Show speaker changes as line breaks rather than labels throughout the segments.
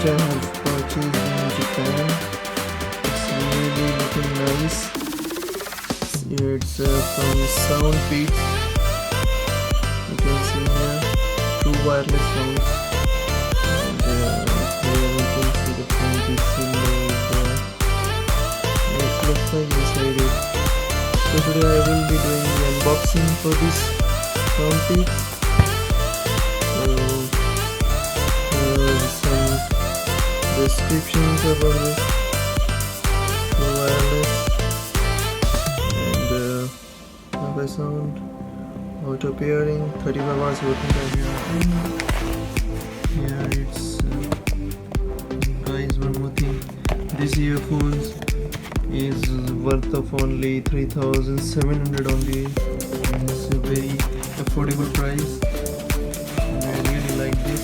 which I have purchased in Japan. It's really looking nice. It's from SoundPEATS. You can see here two wireless sounds, and here you can see the front is similar. It looks like inside it. So today I will be doing the unboxing for this SoundPEATS. Some descriptions about this wireless, and by sound, auto pairing, 35 hours working time guarantee. Here it's guys, one more thing, this earphones is worth of only 3,700 only. It's a very affordable price, and I really like this.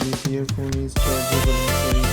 This earphone is chargeable inside.